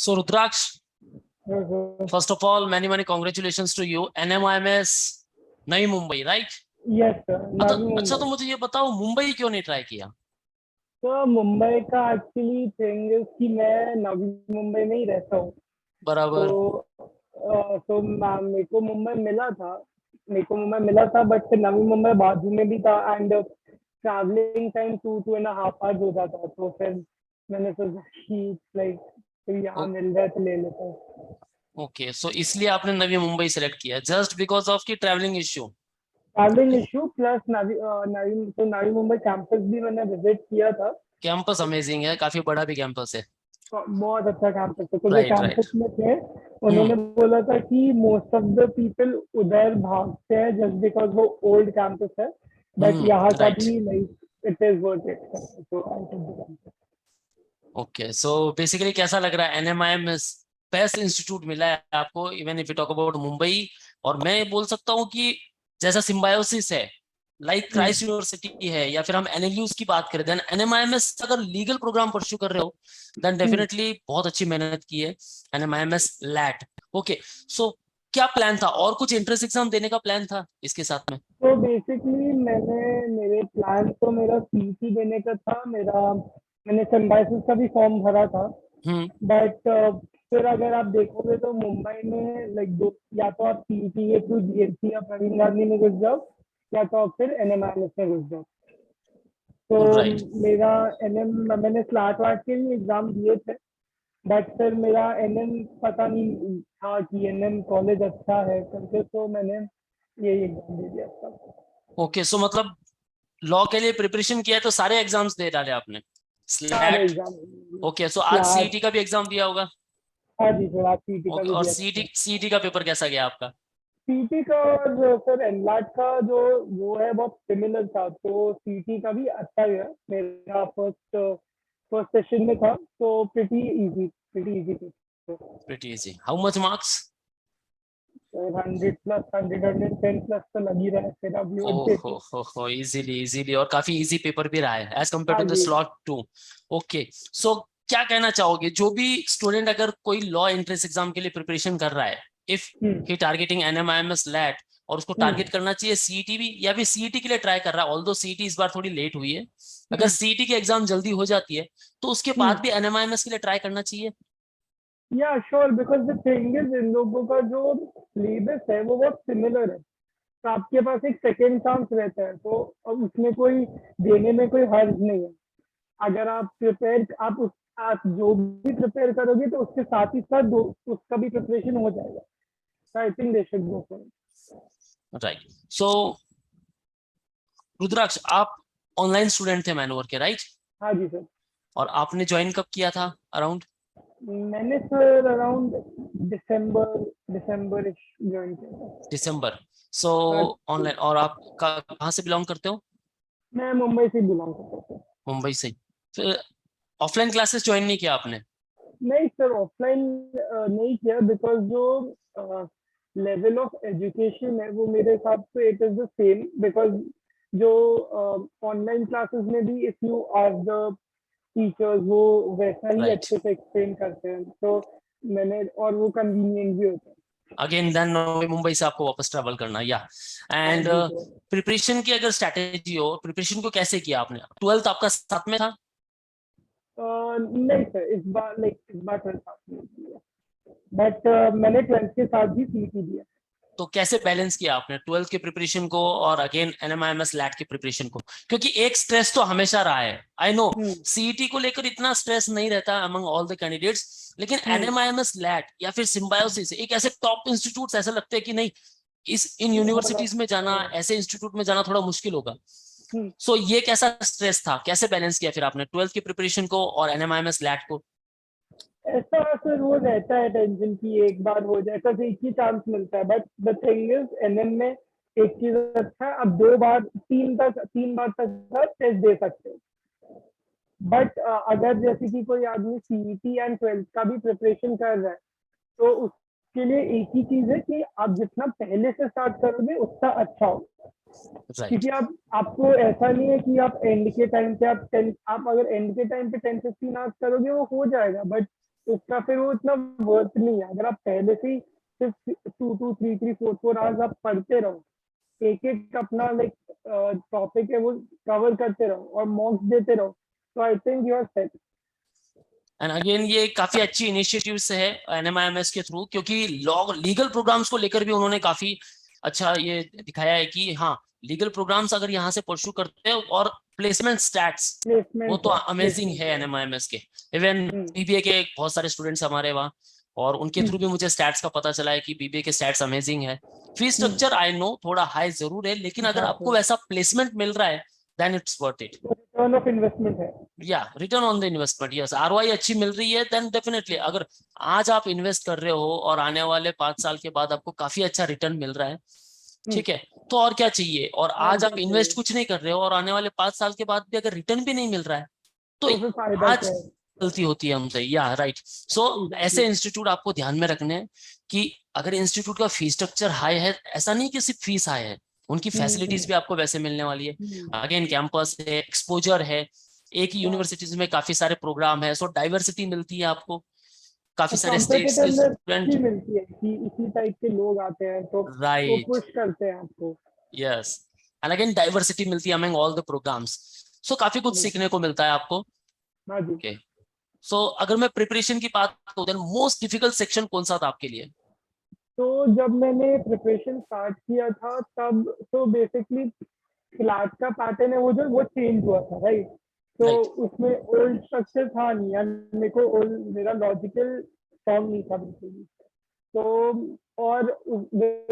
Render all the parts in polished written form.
So Rudraksh, Yes, first of all, many congratulations to you. NMIMS नई Mumbai, right? sir. Navi अच्छा, Mumbai. तो मुझे ये बताओ मुंबई क्यों नहीं ट्राई किया? तो मुंबई का एक्चुअली थिंग इज कि मैं नवी मुंबई में ही रहता हूँ। बराबर। तो मेरे को मुंबई मिला था। बट फिर नवी मुंबई बाजू में भी था एंड ट्रैवलिंग टाइम 2.5 आवर्स हो जाता। तो फिर मैंने सोचा कि लाइक फिर यहाँ मिल जाए तो ले लेता हूँ। ओके, सो इसलिए आपने नवी मुंबई सेलेक्ट किया जस्ट बिकॉज ऑफ की travelling issue? Travelling issue plus Navi Mumbai campus भी मैंने विजिट किया था। कैंपस अमेजिंग है, काफी बड़ा भी कैंपस है। बहुत अच्छा कैंपस है। तो जो राइट राइट। कैंपस में थे हम्म। उन्होंने बोला था कि मोस्ट ऑफ द पीपल उधर भागते हैं जस्ट बिकॉज वो ओल्ड कैंपस है। बट यहाँ का राइट। भी like it is worth it. तो I took the campus. Okay, so basically कैसा लग रहा है? एनएमआईएम बेस्ट इंस्टीट्यूट मिला है आपको, even if you talk about Mumbai. और मैं ये बोल सकता हूँ कि जैसा सिम्बायोसिस है, लाइक क्राइस्ट यूनिवर्सिटी है, या फिर हम एनएलयूज की बात करें, देन एनएमआईएमएस अगर लीगल प्रोग्राम परस्यू कर रहे हो, देन डेफिनेटली बहुत अच्छी मेहनत की है। NMIMS light. ओके, सो क्या प्लान था? और कुछ एंट्रेंस एग्जाम देने का प्लान था इसके साथ में? तो बेसिकली मेरे प्लान तो मेरा सीईटी देने का था। मैंने सिम्बायोसिस का भी फॉर्म भरा था। हम्म। बट फिर अगर आप देखोगे तो मुंबई में लाइक दो, या तो आप सीईटी के थ्रू जीएससी या प्रवीण गांधी में घुस जाओ, या तो आप फिर एनएमआरएस में घुस जाओ। तो राइट। मेरा एनएम मैंने स्लाट वाट के भी एग्जाम दिए थे। बट फिर मेरा एनएम पता नहीं था कि एनएम कॉलेज अच्छा है करके, तो मैंने यही एग्जाम दे दिया था। ओके, सो मतलब लॉ के लिए प्रिपरेशन किया है तो सारे एग्जाम्स दे डाले आपने? सारे स्लैट। एग्जाम ओके, सो आज स्लाट। सीईटी का भी एग्जाम दिया होगा? हाँ जी सर, आप सीईटी का ओके, भी और दिया सीईटी था। सीईटी का पेपर कैसा गया आपका? सीटी का और सर एनलाट का जो वो है बहुत सिमिलर था। तो सीटी का भी अच्छा गया। मेरा फर्स्ट सेशन में था तो प्रिटी इजी थी। Pretty easy. How much marks? 100 plus 110 plus तो लग ही रहा है फिर अब लोड पे तो। हो इजीली इजीली, और काफी इजी पेपर भी रहा है एज कम्पेयर हाँ टू द जी। Slot two. ओके, सो क्या कहना चाहोगे जो भी स्टूडेंट अगर कोई लॉ एंट्रेंस एग्जाम के लिए प्रिपरेशन कर रहा है, if hmm. He targeting NMIMS LAT, और उसको हम्म। टारगेट करना चाहिए सीईटी भी, या फिर सीईटी के लिए ट्राई कर रहा है, ऑल्दो सीईटी इस बार थोड़ी लेट हुई है, अगर हम्म। सीईटी की एग्जाम जल्दी हो जाती है तो उसके बाद हम्म। भी एनएमआईएमएस के लिए ट्राई करना चाहिए? या sure, because the thing is in लोगों का जो सिलेबस है वो बहुत सिमिलर है। तो आपके पास एक सेकेंड चांस रहता है। तो अब उसमें कोई देने में कोई हर्ज नहीं है। अगर आप जो भी प्रिपेयर करोगे तो उसके साथ ही साथ उसका भी प्रिपरेशन हो जाएगा। I think they should go for. Right. So Rudraksh, आप ऑनलाइन स्टूडेंट थे मैनवर के, राइट? हाँ जी सर। और आपने ज्वाइन कब किया था अराउंड? मैंने सर अराउंड दिसंबर दिसंबर ज्वाइन किया था। दिसंबर। सो हाँ जी। ऑनलाइन, और आप कहाँ से बिलोंग करते हो? मैं मुंबई से बिलोंग करता हूँ। मुंबई से। फिर ऑफलाइन क्लासेस ज्वाइन नहीं किया आपने? नहीं सर, ऑफलाइन नहीं किया बिकॉज जो लेवल ऑफ एजुकेशन है वो मेरे हिसाब से it is the same. Because जो ऑनलाइन क्लासेस में भी if you ask the teachers वो वैसा ही राइट। अच्छे से एक्सप्लेन करते हैं। तो मैंने और वो कन्वीनियंट भी होता है। अगेन देन मुंबई से आपको वापस ट्रैवल करना, या हाँ एंड जी सर। प्रिपरेशन की अगर स्ट्रैटेजी हो, प्रिपरेशन को कैसे किया आपने? ट्वेल्थ आपका साथ में था? नहीं सर, इस बार 12th साथ में किया। बट मैंने 12th के साथ भी सीटी दिया। तो कैसे बैलेंस किया आपने ट्वेल्थ के प्रिपरेशन को और अगेन एनएमआईएमएस लैट के प्रिपरेशन को? क्योंकि एक स्ट्रेस तो हमेशा रहा है, आई नो। हम्म। सीईटी को लेकर इतना स्ट्रेस नहीं रहता अमंग ऑल द कैंडिडेट्स, लेकिन हम्म। एनएमआईएमएस लैट या फिर सिम्बायोसिस, एक ऐसे टॉप इंस्टीट्यूट ऐसे लगते हैं कि नहीं, इस इन थोड़ा। यूनिवर्सिटीज में जाना, ऐसे इंस्टीट्यूट में जाना थोड़ा मुश्किल होगा। हम्म। सो ये कैसा स्ट्रेस था? कैसे बैलेंस किया फिर आपने ट्वेल्थ की प्रिपरेशन को और एनएमआईएमएस लैट को? ऐसा सर वो रहता है टेंशन की एक बार हो जाए तो एक ही चांस मिलता है। But the thing is NM में एक चीज अच्छा है, अब 2 बार 3 बार तक आप टेस्ट दे सकते हो। बट अगर जैसे कि कोई आदमी सीईटी एंड 12th का भी प्रिपरेशन कर रहा है तो उसके लिए एक ही चीज है कि आप जितना पहले से स्टार्ट करोगे उतना अच्छा होगा। राइट। क्योंकि आप आपको ऐसा नहीं है कि आप एंड के टाइम पे आप अगर एंड के टाइम पे 10-15 आवर्स करोगे वो हो जाएगा। बट उसका फिर वो इतना वर्थ नहीं है। अगर आप पहले से ही सिर्फ 2 2 3 3 4 4 आवर्स आप पढ़ते रहो, एक एक अपना लाइक टॉपिक है वो कवर करते रहो और मॉक्स देते रहो, तो I think you are set. And again ये काफी अच्छी इनिशिएटिव्स है एनएमआईएमएस के थ्रू, क्योंकि लॉ लीगल प्रोग्राम्स को लेकर भी उन्होंने काफी अच्छा ये दिखाया है कि हाँ, लीगल प्रोग्राम्स अगर यहाँ से परस्यू करते हैं और प्लेसमेंट स्टैट्स वो प्लेसमेंट तो है, अमेजिंग प्लेसमेंट है है। एनएमआईएमएस के। इवन हम्म, बीबीए के बहुत सारे स्टूडेंट्स हमारे वहाँ, और उनके थ्रू भी मुझे स्टैट्स का पता चला है कि बीबीए के स्टैट्स अमेजिंग है। फी स्ट्रक्चर आई नो थोड़ा हाई जरूर है, लेकिन अगर हाँ आपको सर, वैसा प्लेसमेंट मिल रहा है then it's worth it. Return of investment है। या return on the investment, yes, ROI अच्छी मिल रही है देन डेफिनेटली। अगर आज आप इन्वेस्ट कर रहे हो और आने वाले 5 साल के बाद आपको काफी अच्छा रिटर्न मिल रहा है, हम्म, ठीक है, तो और क्या चाहिए। और और आज क्या आप इन्वेस्ट चाहिए, कुछ नहीं कर रहे हो और आने वाले 5 साल के बाद भी अगर रिटर्न भी नहीं मिल रहा है, तो तो फिर फायदा आज क्या है। गलती होती है हमसे। या राइट। So exactly. ऐसे इंस्टीट्यूट आपको ध्यान में रखने हैं कि अगर इंस्टीट्यूट का फीस स्ट्रक्चर हाई है, ऐसा नहीं कि सिर्फ फीस हाई है, उनकी फैसिलिटीज भी आपको वैसे मिलने वाली है। हम्म, अगेन कैंपस है, एक्सपोजर है, एक ही हाँ, यूनिवर्सिटीज में काफी सारे प्रोग्राम है, सो डाइवर्सिटी मिलती है आपको, काफी सारे स्टेट्स के कॉम्पिटिटिवनेस स्टूडेंट। भी मिलती है कि इसी टाइप के लोग आते हैं तो वो राइट। पुश करते हैं आपको। यस। एंड अगेन डाइवर्सिटी मिलती है अमंग ऑल द प्रोग्राम्स, सो काफी कुछ सीखने को मिलता है आपको। हाँ जी। ओके। सो अगर मैं प्रिपरेशन की बात करूं, देन मोस्ट डिफिकल्ट सेक्शन कौन सा था आपके लिए? तो जब मैंने प्रिपरेशन स्टार्ट किया था तब तो बेसिकली क्लास का पैटर्न है वो चेंज हुआ था, राइट। तो राइट। उसमें ओल्ड स्ट्रक्चर था नहीं यार, मेरे को ओल्ड मेरा लॉजिकल फॉर्म नहीं था बिल्कुल भी। तो और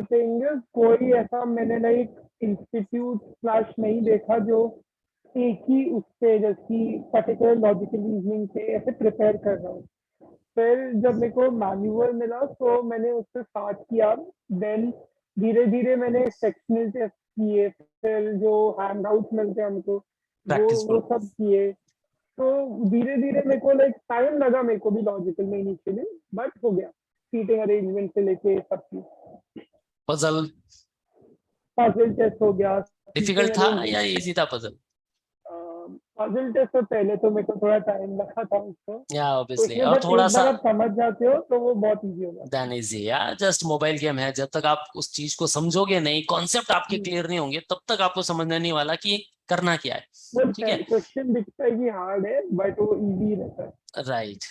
थिंग कोई ऐसा मैंने लाइक इंस्टीट्यूट स्लैश नहीं देखा जो एक ही उससे जैसी पर्टिकुलर लॉजिकल रीजनिंग से ऐसे प्रिपेयर कर रहा हूँ। फिर जब मेरे को मैन्युअल मिला तो मैंने उससे स्टार्ट किया। देन धीरे धीरे मैंने सेक्शनल टेस्ट किए, फिर जो हैंडआउट मिलते हैं हमको प्रैक्टिस वो ग्रुप। सब किए। तो धीरे धीरे मेरे को लाइक टाइम लगा मेरे को भी लॉजिकल में इनिशियली, बट हो गया। सीटिंग अरेंजमेंट से लेके सब चीज, पजल पजल टेस्ट हो गया, सीटिंग डिफिकल्ट था अरेंजमेंट। या इजी था पजल? पजल टेस्ट से पहले तो मेरे को थोड़ा टाइम लगा था उसको। या तो ऑब्वियसली, उसमें और जब थोड़ा एक सा बार आप समझ जाते हो तो वो बहुत इजी हो जाता देन इजी, या जस्ट मोबाइल गेम है, जब तक आप उस चीज को समझोगे नहीं, कॉन्सेप्ट आपके है। क्लियर नहीं होंगे, तब तक आपको समझने नहीं वाला कि करना क्या है। वो ठीक है। क्वेश्चन दिखता है कि हार्ड है बट वो इजी रहता है। राइट।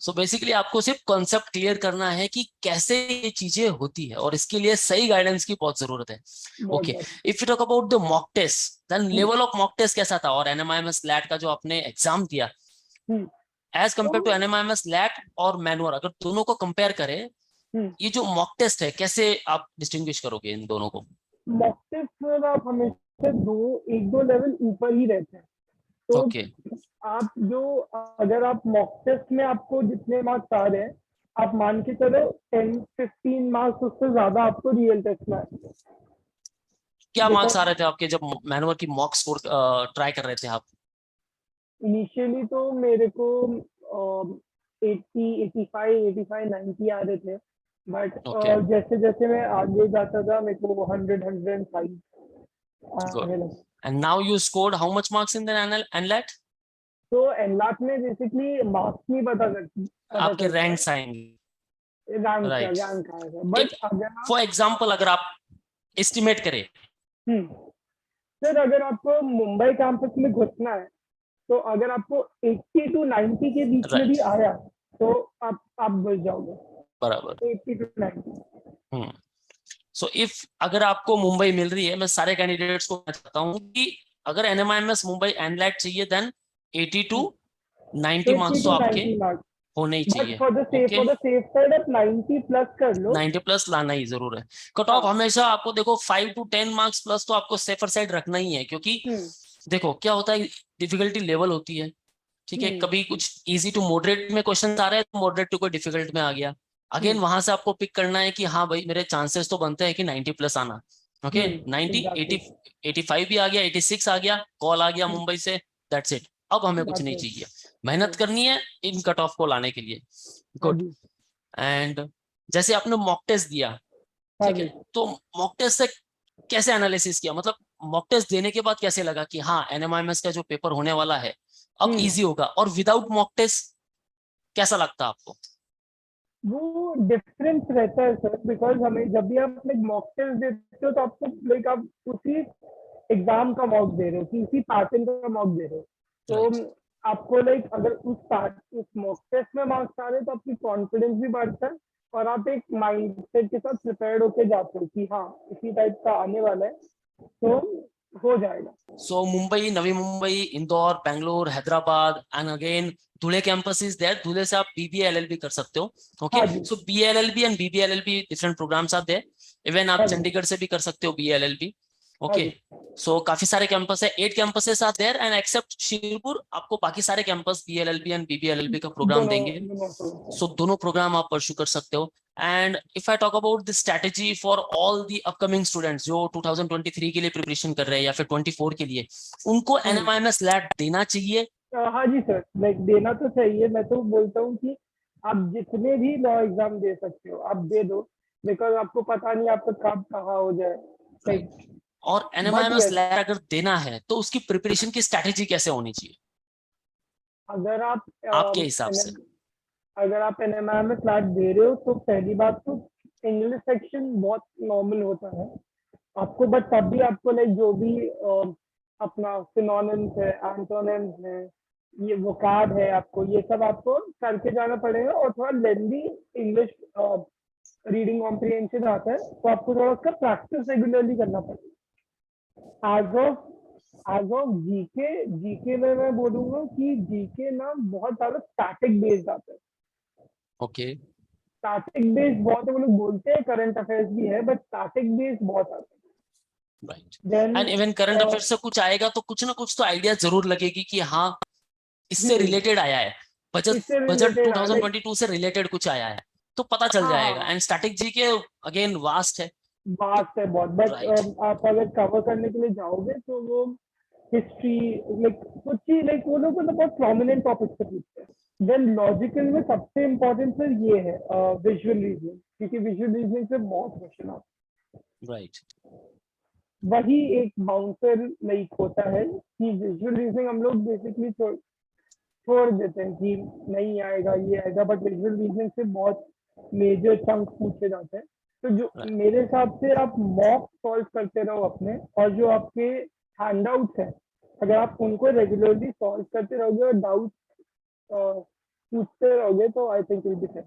सो बेसिकली आपको सिर्फ कॉन्सेप्ट क्लियर करना है कि कैसे ये चीजें होती है, और इसके लिए सही गाइडेंस की बहुत जरूरत है। बहुत ओके। ज्यादा। If you talk about the mock test, then level of mock test कैसा था, और एनएमआईएमएस लैट का जो आपने एग्जाम दिया, हम्म, एज कंपेयर टू तो एनएमआईएमएस लैट और मैनुअल, अगर दोनों को कंपेयर करें, ये जो मॉक टेस्ट है कैसे आप डिस्टिंग्विश करोगे इन दोनों को? मॉक टेस्ट में आप हमेशा एक दो लेवल ऊपर ही रहते हैं। तो ओके। आप जो अगर आप मॉक टेस्ट में आपको जितने मार्क्स आ रहे हैं, आप मान के चलो 10 15 मार्क्स उससे ज्यादा आपको रियल टेस्ट में आएंगे। क्या देखो मार्क्स आ रहे थे आपके जब मैनुअल की मॉक स्कोर ट्राई कर रहे थे आप? इनिशियली तो मेरे को 80 85 85 90 आ रहे थे, बट ओके। जैसे जैसे मैं आगे जाता था मेरे को 100 105 गुड। आने लगे। And now you scored how much marks in the एनलेट? तो एनलाट में बेसिकली मार्क्स नहीं पता आपके चलता है, रैंक्स आएंगे। रैंक का राइट। रैंक आएगा, एक बट अगर आप फॉर एग्जांपल अगर आप एस्टिमेट करें। हम्म सर अगर आपको मुंबई कैंपस में घुसना है तो अगर आपको 80 to 90 के बीच में भी राइट। आया तो आप घुस बराबर। जाओगे 80 to 90। हम्म। सो इफ अगर आपको मुंबई मिल रही है, मैं सारे कैंडिडेट्स को मैं चाहता हूँ कि अगर एनएमआईएमएस मुंबई एनलैट चाहिए, देन 80 to 90 एट्टी मार्क्स तो टू आपके नाइनटी मार्क्स होने ही बट चाहिए। For okay. The safe side आप 90 प्लस कर लो। 90 प्लस लाना ही जरूर है। कट ऑफ हाँ। हमेशा आपको देखो 5 to 10 मार्क्स प्लस तो आपको सेफर साइड रखना ही है, क्योंकि हम्म देखो क्या होता है, डिफिकल्टी लेवल होती है। ठीक है, हम्म कभी कुछ इजी टू मॉडरेट में क्वेश्चन आ रहे हैं, तो मॉडरेट टू कोई डिफिकल्ट में आ गया। अगेन हम्म वहां से आपको पिक करना है कि हाँ भाई मेरे चांसेस तो बनते हैं कि 90 प्लस आना। ओके। 90 एग्जैक्टली। 80 85 भी आ गया, 86 आ गया, कॉल आ गया मुंबई से, दैट्स इट। अब हमें कुछ बात नहीं है। चाहिए, मेहनत करनी है इन कट ऑफ को लाने के लिए। हाँ गुड। जी। एंड जैसे आपने मॉक टेस्ट दिया, हाँ ठीक है, जी। तो मॉक टेस्ट से कैसे एनालिसिस किया, मतलब मॉक टेस्ट देने के बाद कैसे लगा कि हाँ एनएमआईएमएस का जो पेपर होने वाला है अब हम्म इजी होगा, और विदाउट मॉक टेस्ट? कैसा लगता है आपको? वो डिफरेंस रहता है सर, बिकॉज हमें जब भी आप लाइक मॉक टेस्ट देते हो तो आपको लाइक आप उसी एग्जाम का मॉक दे रहे हो कि उसी पैटर्न का मॉक दे रहे हो। राइट। तो आपको लाइक अगर उस मॉक टेस्ट में मार्क्स आ रहे हैं तो आपकी कॉन्फिडेंस भी बढ़ता है, और आप एक माइंडसेट के साथ प्रिपेयर्ड होके जाते हो कि हाँ इसी टाइप का आने वाला है, तो हो जाएगा। So Mumbai, Navi Mumbai, Indore, Bangalore, Hyderabad and again Dhule campus is there. Dhule से आप बीबीए एलएलबी कर सकते हो। ओके, हाँ जी। So BLLB and BBLLB different programmes are there. Even आप हाँ जी। चंडीगढ़ से भी कर सकते हो बीएलएलबी। हाँ ओके, जी। सो काफी सारे कैंपस है, 8 campuses are there and except Shirpur आपको बाकी सारे कैंपस बीएलएलबी एंड बीबीएलएलबी का प्रोग्राम दोनों देंगे। दोनों तो। सो दोनों प्रोग्राम आप परस्यू कर सकते हो। And if I talk about the strategy for all the upcoming students जो 2023 के लिए प्रिपरेशन कर रहे हैं या फिर 24 के लिए, उनको एनएमआईएमएस लैट देना चाहिए। हाँ जी सर, लाइक देना तो चाहिए। मैं तो बोलता हूँ कि आप जितने भी लॉ एग्जाम दे सकते हो आप दे दो, बिकॉज आपको पता नहीं आपका कब कहाँ हो जाए। Like right. और बट एनएमआईएमएस यस, लैट अगर देना है तो उसकी प्रिपरेशन की स्ट्रेटेजी कैसे होनी चाहिए अगर आप आपके हिसाब से? अगर आप एनएमआर में क्लास दे रहे हो तो पहली बात तो इंग्लिश सेक्शन बहुत नॉर्मल होता है आपको, बट तब भी आपको लाइक जो भी अपना सिनोनिम्स है, एंटोनिम्स है, ये वोकैब है, आपको ये सब आपको करके जाना पड़ेगा। और थोड़ा लेंदी इंग्लिश रीडिंग कॉम्प्रिहेंशन आता है तो आपको थोड़ा उसका प्रैक्टिस रेगुलरली करना पड़ेगा। एज ऑफ जीके, जीके में मैं बोलूंगा कि जीके ना बहुत ज्यादा स्टैटिक बेस्ड आता है। ओके। स्टैटिक बेस्ड बहुत है, वो लोग बोलते हैं करंट अफेयर्स भी है, बट स्टैटिक बेस्ड बहुत आता राइट। है। Then and even current affair से कुछ आएगा तो कुछ ना कुछ तो आइडिया जरूर लगेगी कि हाँ इससे रिलेटेड आया है, बजट इससे बजट रिलेटेड लाइक 2022 से रिलेटेड कुछ आया है तो पता चल हाँ हाँ जाएगा। हाँ, एंड स्टैटिक जी के अगेन वास्ट है तो। बात है बहुत, बट राइट। आप अगर कवर करने के लिए जाओगे तो वो हिस्ट्री, लाइक कुछ ही लाइक वो लोग मतलब बहुत प्रोमिनेंट टॉपिक से पूछते हैं। देन लॉजिकल में सबसे इम्पोर्टेंट सर ये है विजुअल रीजनिंग, क्योंकि विजुअल रीजनिंग से बहुत क्वेश्चन आते राइट। हैं। वही एक बाउंसर लाइक होता है कि विजुअल रीजनिंग हम लोग बेसिकली छोड़ देते हैं कि नहीं आएगा ये आएगा, बट विजुअल रीजनिंग से बहुत मेजर चंक पूछे जाते हैं। तो जो राइट। मेरे हिसाब से आप मॉक सॉल्व करते रहो अपने, और जो आपके हैंडआउट्स हैं अगर आप उनको रेगुलरली सॉल्व करते रहोगे और डाउट पूछते रहोगे तो I think will be fine.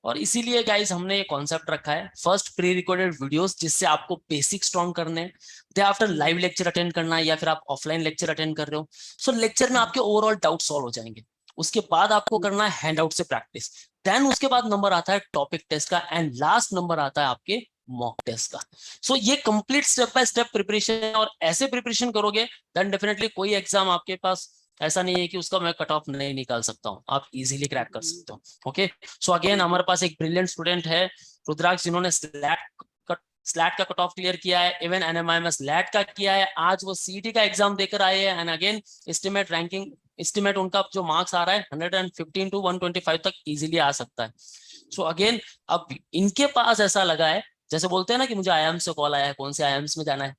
और इसीलिए गाइस हमने ये कॉन्सेप्ट रखा है, फर्स्ट प्री रिकॉर्डेड वीडियोस जिससे आपको बेसिक स्ट्रॉन्ग करने हैं, दे आफ्टर लाइव लेक्चर अटेंड करना है या फिर आप ऑफलाइन लेक्चर अटेंड कर रहे हो, सो लेक्चर में आपके ओवरऑल डाउट सॉल्व हो जाएंगे। उसके बाद आपको करना है हैंडआउट से प्रैक्टिस। देन उसके बाद नंबर आता है टॉपिक टेस्ट का एंड लास्ट नंबर आता है आपके मॉक टेस्ट का। सो ये complete step by step preparation है और ऐसे प्रिपरेशन करोगे देन डेफिनेटली कोई एग्जाम आपके पास ऐसा नहीं है कि उसका मैं कट ऑफ नहीं निकाल सकता हूँ, आप इजीली क्रैक कर सकते हो। ओके, सो अगेन हमारे पास एक ब्रिलियंट स्टूडेंट है रुद्राक्ष जिन्होंने स्लैट का कट ऑफ क्लियर किया है, इवन एनएमआईएमएस लैट का किया है, आज वो सीईटी का एग्जाम देकर आए हैं and again estimate ranking estimate उनका जो मार्क्स आ रहा है 115 टू 125 तक इजीली आ सकता है। सो अगेन अब इनके पास ऐसा लगा है, जैसे बोलते हैं ना कि मुझे आईआईएम से कॉल आया है, कौन से आईआईएम्स में जाना है,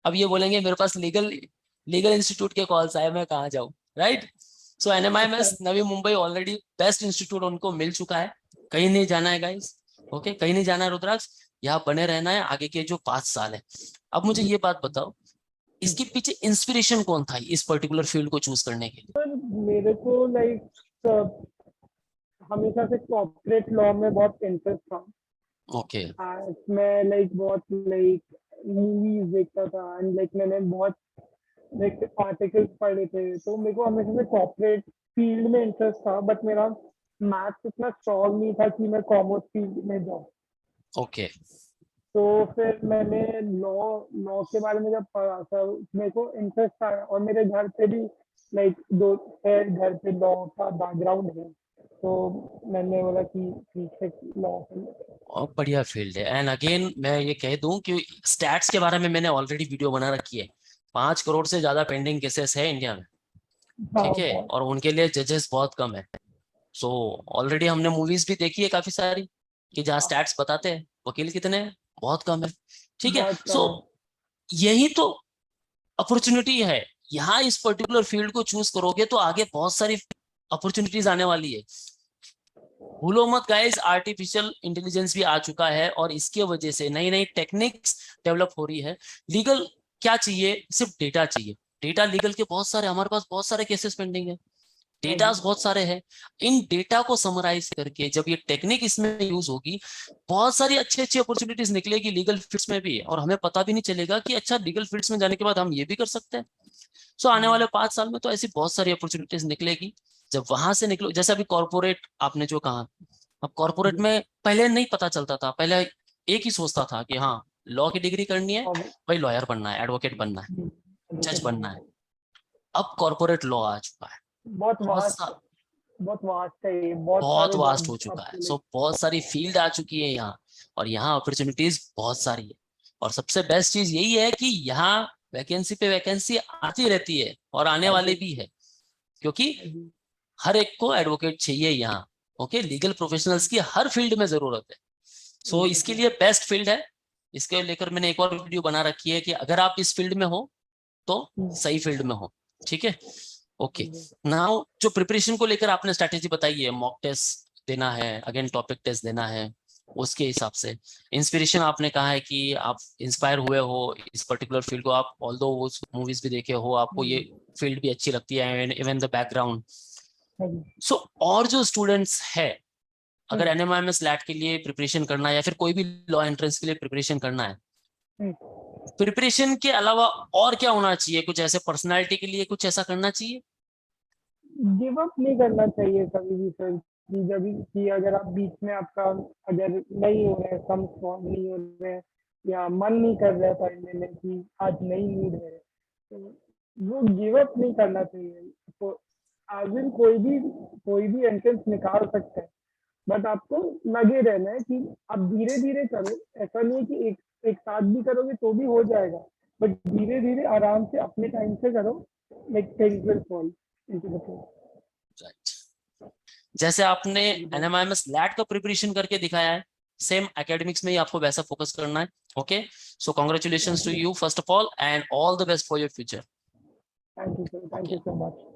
अब ये बोलेंगे मेरे पास लीगल लीगल इंस्टीट्यूट के कॉल्स आए, मैं कहाँ जाऊँ, राइट। सो NMIMS Navi Mumbai already best institute उनको मिल चुका है, कहीं नहीं जाना है गाइस। ओके, कहीं नहीं जाना है रुद्राक्ष, यहाँ बने रहना है आगे के जो 5 साल है। अब मुझे ये बात बताओ, इसके पीछे इंस्पिरेशन कौन था इस पर्टिकुलर फील्ड को चूज करने के लिए? पर मेरे को लाइक हमेशा से कॉर्पोरेट लॉ में बहुत इंटरेस्ट था। ओके। मैं लाइक बहुत लाइक मूवीज देखता था एंड लाइक मैंने बहुत लाइक आर्टिकल्स पढ़े थे, तो मेरे को हमेशा से कॉर्पोरेट फील्ड में इंटरेस्ट था, बट मेरा मैथ्स इतना स्ट्रॉन्ग नहीं था कि मैं कॉमर्स फील्ड में जाऊँ। ओके। तो फिर मैंने लॉ लॉ के बारे में जब पढ़ा था मेरे को इंटरेस्ट आया, और मेरे घर पे भी लाइक दो है, घर पे लॉ का बैकग्राउंड है, तो मैंने बोला कि ठीक है लॉ। और बढ़िया फील्ड है एंड अगेन मैं ये कह दूं कि स्टैट्स के बारे में मैंने ऑलरेडी वीडियो बना रखी है, 5 करोड़ से ज्यादा पेंडिंग केसेस है इंडिया में, हाँ ठीक है, बहुत। और उनके लिए जजेस बहुत कम है। सो ऑलरेडी हमने मूवीज भी देखी है काफी सारी कि जहाँ हाँ, स्टैट्स बताते हैं वकील कितने हैं, बहुत कम है, ठीक है। बहुत सो कम है। यही तो अपॉर्चुनिटी है, यहाँ इस पर्टिकुलर फील्ड को चूज करोगे तो आगे बहुत सारी अपॉर्चुनिटीज आने वाली है। भूलो मत गाइस, आर्टिफिशियल इंटेलिजेंस भी आ चुका है और इसकी वजह से नई नई टेक्निक्स डेवलप हो रही है। लीगल क्या चाहिए, सिर्फ डेटा चाहिए। डेटा लीगल के बहुत सारे, हमारे पास बहुत सारे केसेस पेंडिंग है, हाँ डेटा जी। बहुत सारे हैं। इन डेटा को समराइज करके जब ये टेक्निक इसमें यूज होगी, बहुत सारी अच्छी अच्छी अपॉर्चुनिटीज निकलेगी लीगल फील्ड्स में भी, और हमें पता भी नहीं चलेगा कि अच्छा लीगल फील्ड्स में जाने के बाद हम ये भी कर सकते हैं। सो आने वाले 5 साल में तो ऐसी बहुत सारी अपॉर्चुनिटीज निकलेगी। जब वहां से निकलो, जैसे अभी कॉर्पोरेट आपने जो कहा, अब कॉर्पोरेट जी। में पहले नहीं पता चलता था, पहले एक ही सोचता था कि हाँ लॉ की डिग्री करनी है, और भाई लॉयर बनना है, एडवोकेट बनना है, जी, जज एडवोकेट बनना बनना है। है। अब कॉर्पोरेट लॉ आ चुका है, बहुत बहुत वास्ट, सा बहुत वास्ट है ये, बहुत बहुत सारे वास्ट हो जॉब चुका है। आपको सो बहुत सारी फील्ड आ चुकी है यहाँ, और यहाँ अपॉर्चुनिटीज बहुत सारी है। और सबसे बेस्ट चीज यही है कि यहाँ वैकेंसी पे वैकेंसी आती रहती है और आने वाली भी है, क्योंकि जी। हर एक को एडवोकेट चाहिए यहाँ। ओके, लीगल प्रोफेशनल्स की हर फील्ड में जरूरत है। सो इसके एग्जैक्टली। लिए बेस्ट फील्ड है। इसके लेकर मैंने एक और वीडियो बना रखी है कि अगर आप इस फील्ड में हो तो सही फील्ड में हो। ठीक है, ओके। नाउ जो प्रिपरेशन को लेकर आपने स्ट्रैटेजी बताई है, मॉक टेस्ट देना है, अगेन टॉपिक टेस्ट देना है, उसके हिसाब से इंस्पिरेशन आपने कहा है कि आप इंस्पायर हुए हो इस पर्टिकुलर फील्ड को, आप ऑल्दो वो मूवीज भी देखे हो, आपको ये फील्ड भी अच्छी लगती है, इवन द बैकग्राउंड। सो और जो स्टूडेंट्स है, अगर एनएमआईएम स्लैट के लिए प्रिपरेशन करना है या फिर कोई भी लॉ एंट्रेंस के लिए प्रिपरेशन करना है, प्रिपरेशन के अलावा और क्या होना चाहिए? कुछ ऐसे पर्सनालिटी के लिए कुछ ऐसा करना चाहिए? गिव अप नहीं करना चाहिए कभी भी सर, कि जब कि अगर आप बीच में आपका अगर नहीं हो रहा है, सम फॉर्म नहीं हो रहे हैं, या मन नहीं कर रहा है पढ़ने में कि आज नहीं मूड है, तो वो गिव अप नहीं करना चाहिए। तो आगे कोई भी एंट्रेंस निकाल सकता है, बट आपको लगे रहना है कि आप धीरे धीरे करो। ऐसा नहीं है कि एक एक साथ भी करोगे तो भी हो जाएगा, बट धीरे धीरे आराम से अपने टाइम से करो, like things will fall into the place. Right, जैसे आपने जी भाई। एनएमआईएम स्लैट का प्रिपरेशन करके दिखाया है, सेम एकेडमिक्स में ही आपको वैसा फोकस करना है। Okay, so congratulation to you first of all, and all the best for your future. Thank you sir, thank okay. You so much.